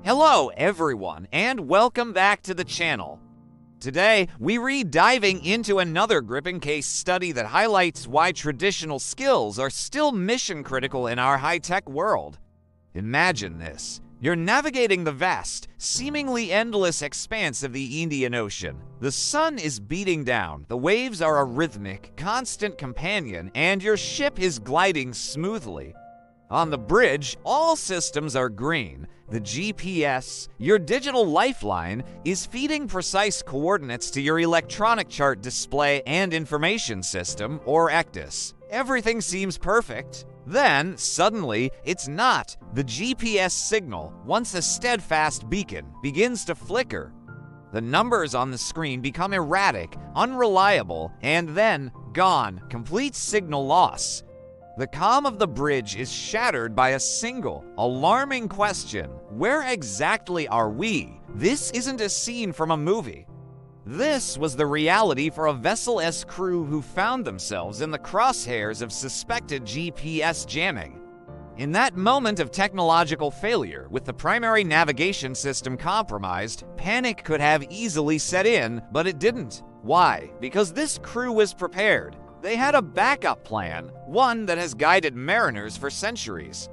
Hello everyone, and welcome back to the channel. Today, we diving into another gripping case study that highlights why traditional skills are still mission critical in our high-tech world. Imagine this. You're navigating the vast, seemingly endless expanse of the Indian Ocean. The sun is beating down, the waves are a rhythmic, constant companion, and your ship is gliding smoothly. On the bridge, all systems are green. The GPS, your digital lifeline, is feeding precise coordinates to your electronic chart display and information system, or ECDIS. Everything seems perfect. Then, suddenly, it's not. The GPS signal, once a steadfast beacon, begins to flicker. The numbers on the screen become erratic, unreliable, and then gone. Complete signal loss. The calm of the bridge is shattered by a single, alarming question. Where exactly are we? This isn't a scene from a movie. This was the reality for a vessel's crew who found themselves in the crosshairs of suspected GPS jamming. In that moment of technological failure, with the primary navigation system compromised, panic could have easily set in, but it didn't. Why? Because this crew was prepared. They had a backup plan, one that has guided mariners for centuries.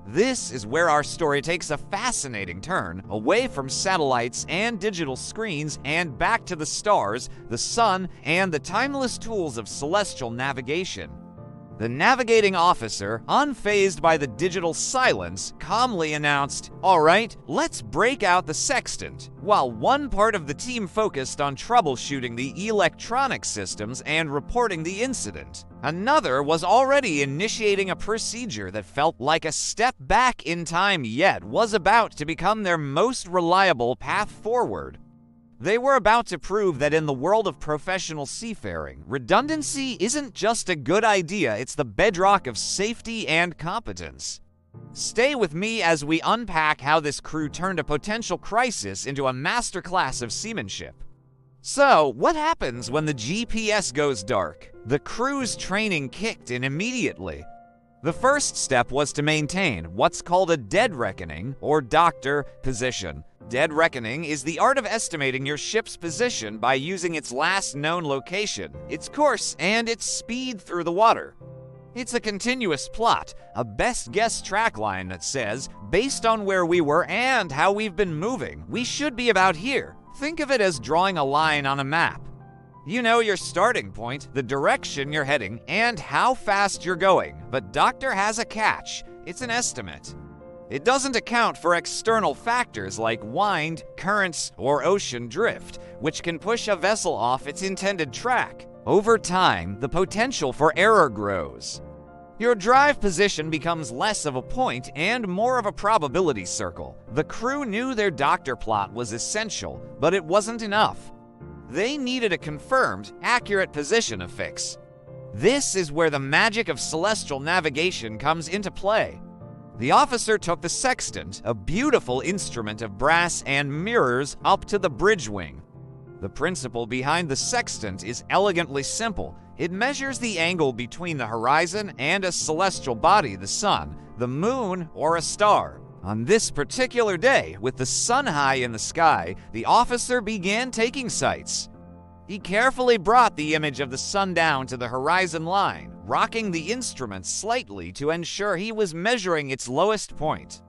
This is where our story takes a fascinating turn, away from satellites and digital screens and back to the stars, the sun, and the timeless tools of celestial navigation. The navigating officer, unfazed by the digital silence, calmly announced, "All right, let's break out the sextant," while one part of the team focused on troubleshooting the electronic systems and reporting the incident. Another was already initiating a procedure that felt like a step back in time, yet was about to become their most reliable path forward. They were about to prove that in the world of professional seafaring, redundancy isn't just a good idea, it's the bedrock of safety and competence. Stay with me as we unpack how this crew turned a potential crisis into a masterclass of seamanship. So, what happens when the GPS goes dark? The crew's training kicked in immediately. The first step was to maintain what's called a dead reckoning, or doctor position. Dead reckoning is the art of estimating your ship's position by using its last known location, its course, and its speed through the water. It's a continuous plot, a best guess trackline that says, based on where we were and how we've been moving, we should be about here. Think of it as drawing a line on a map. You know your starting point, the direction you're heading, and how fast you're going, but Doctor has a catch. It's an estimate. It doesn't account for external factors like wind, currents, or ocean drift, which can push a vessel off its intended track. Over time, the potential for error grows. Your drive position becomes less of a point and more of a probability circle. The crew knew their doctor plot was essential, but it wasn't enough. They needed a confirmed, accurate position affix. This is where the magic of celestial navigation comes into play. The officer took the sextant, a beautiful instrument of brass and mirrors, up to the bridge wing. The principle behind the sextant is elegantly simple. It measures the angle between the horizon and a celestial body, the sun, the moon, or a star. On this particular day, with the sun high in the sky, the officer began taking sights. He carefully brought the image of the sun down to the horizon line, rocking the instrument slightly to ensure he was measuring its lowest point.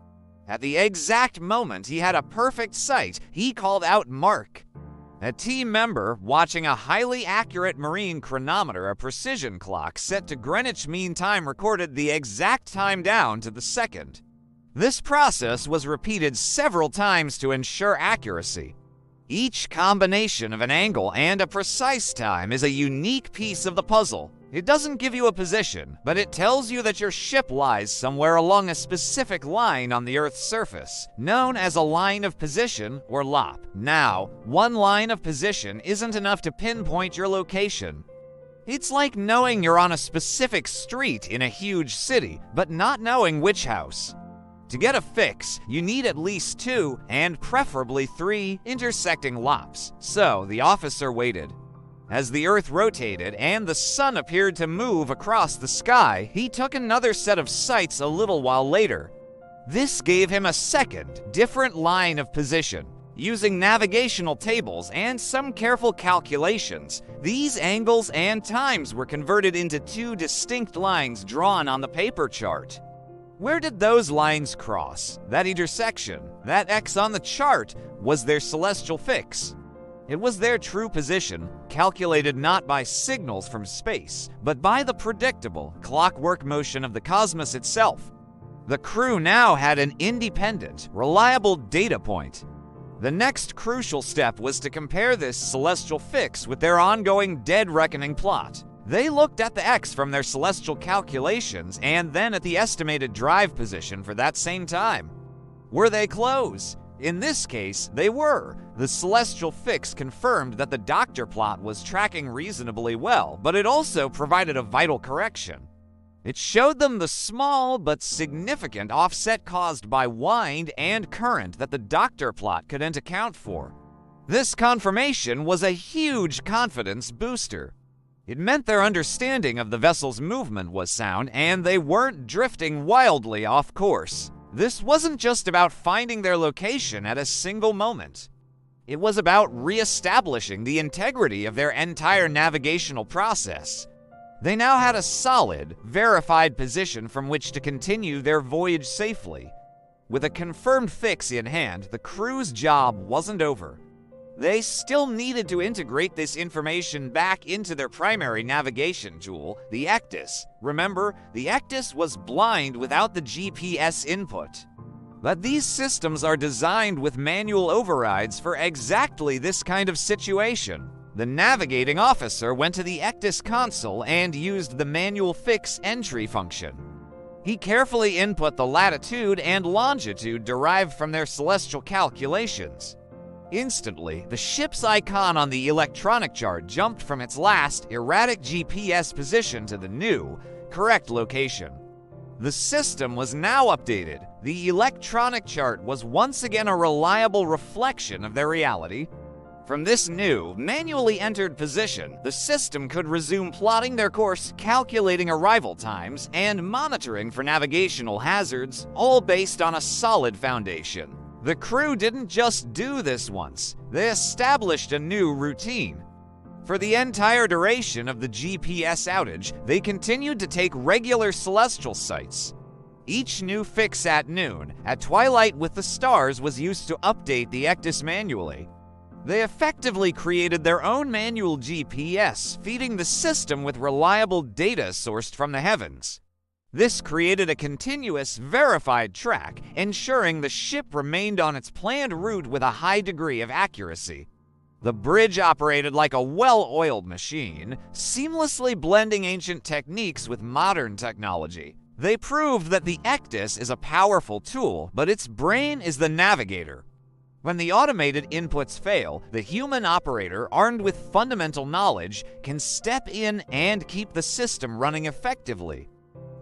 At the exact moment he had a perfect sight, he called out "Mark." A team member, watching a highly accurate marine chronometer, a precision clock set to Greenwich Mean Time, recorded the exact time down to the second. This process was repeated several times to ensure accuracy. Each combination of an angle and a precise time is a unique piece of the puzzle. It doesn't give you a position, but it tells you that your ship lies somewhere along a specific line on the Earth's surface, known as a line of position, or LOP. Now, one line of position isn't enough to pinpoint your location. It's like knowing you're on a specific street in a huge city, but not knowing which house. To get a fix, you need at least 2, and preferably 3, intersecting LOPs. So the officer waited. As the Earth rotated and the sun appeared to move across the sky, he took another set of sights a little while later. This gave him a second, different line of position. Using navigational tables and some careful calculations, these angles and times were converted into two distinct lines drawn on the paper chart. Where did those lines cross? That intersection, that X on the chart, was their celestial fix. It was their true position, calculated not by signals from space, but by the predictable, clockwork motion of the cosmos itself. The crew now had an independent, reliable data point. The next crucial step was to compare this celestial fix with their ongoing dead reckoning plot. They looked at the X from their celestial calculations and then at the estimated drive position for that same time. Were they close? In this case, they were. The celestial fix confirmed that the doctor plot was tracking reasonably well, but it also provided a vital correction. It showed them the small but significant offset caused by wind and current that the doctor plot couldn't account for. This confirmation was a huge confidence booster. It meant their understanding of the vessel's movement was sound and they weren't drifting wildly off course. This wasn't just about finding their location at a single moment. It was about re-establishing the integrity of their entire navigational process. They now had a solid, verified position from which to continue their voyage safely. With a confirmed fix in hand, the crew's job wasn't over. They still needed to integrate this information back into their primary navigation tool, the ECDIS. Remember, the ECDIS was blind without the GPS input. But these systems are designed with manual overrides for exactly this kind of situation. The navigating officer went to the ECDIS console and used the manual fix entry function. He carefully input the latitude and longitude derived from their celestial calculations. Instantly, the ship's icon on the electronic chart jumped from its last erratic GPS position to the new, correct location. The system was now updated. The electronic chart was once again a reliable reflection of their reality. From this new, manually entered position, the system could resume plotting their course, calculating arrival times, and monitoring for navigational hazards, all based on a solid foundation. The crew didn't just do this once, they established a new routine. For the entire duration of the GPS outage, they continued to take regular celestial sights. Each new fix at noon, at twilight with the stars, was used to update the ECDIS manually. They effectively created their own manual GPS, feeding the system with reliable data sourced from the heavens. This created a continuous, verified track, ensuring the ship remained on its planned route with a high degree of accuracy. The bridge operated like a well-oiled machine, seamlessly blending ancient techniques with modern technology. They proved that the ECDIS is a powerful tool, but its brain is the navigator. When the automated inputs fail, the human operator, armed with fundamental knowledge, can step in and keep the system running effectively.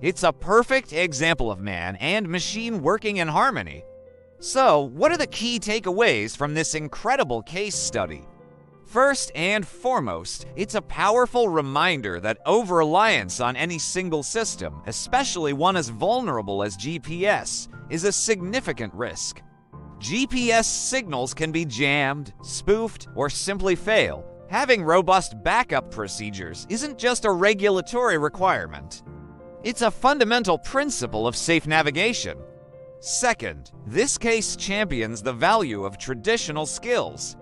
It's a perfect example of man and machine working in harmony. So, what are the key takeaways from this incredible case study? First and foremost, it's a powerful reminder that over-reliance on any single system, especially one as vulnerable as GPS, is a significant risk. GPS signals can be jammed, spoofed, or simply fail. Having robust backup procedures isn't just a regulatory requirement. It's a fundamental principle of safe navigation. Second, this case champions the value of traditional skills.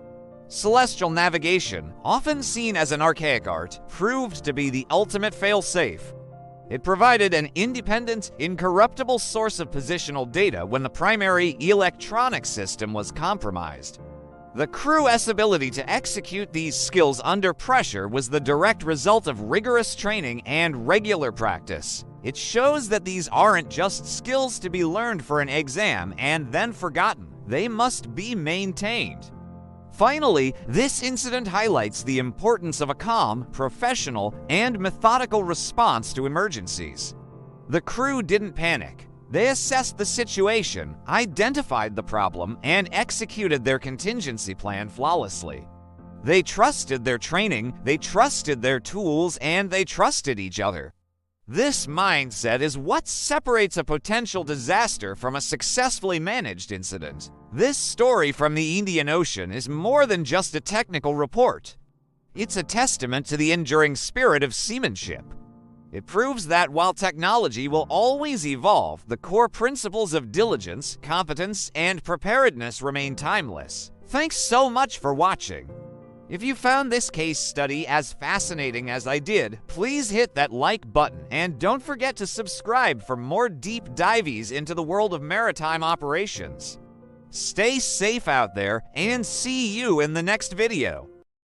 Celestial navigation, often seen as an archaic art, proved to be the ultimate fail-safe. It provided an independent, incorruptible source of positional data when the primary electronic system was compromised. The crew's ability to execute these skills under pressure was the direct result of rigorous training and regular practice. It shows that these aren't just skills to be learned for an exam and then forgotten. They must be maintained. Finally, this incident highlights the importance of a calm, professional, and methodical response to emergencies. The crew didn't panic. They assessed the situation, identified the problem, and executed their contingency plan flawlessly. They trusted their training, they trusted their tools, and they trusted each other. This mindset is what separates a potential disaster from a successfully managed incident. This story from the Indian Ocean is more than just a technical report. It's a testament to the enduring spirit of seamanship. It proves that while technology will always evolve, the core principles of diligence, competence, and preparedness remain timeless. Thanks so much for watching. If you found this case study as fascinating as I did, please hit that like button and don't forget to subscribe for more deep dives into the world of maritime operations. Stay safe out there and see you in the next video.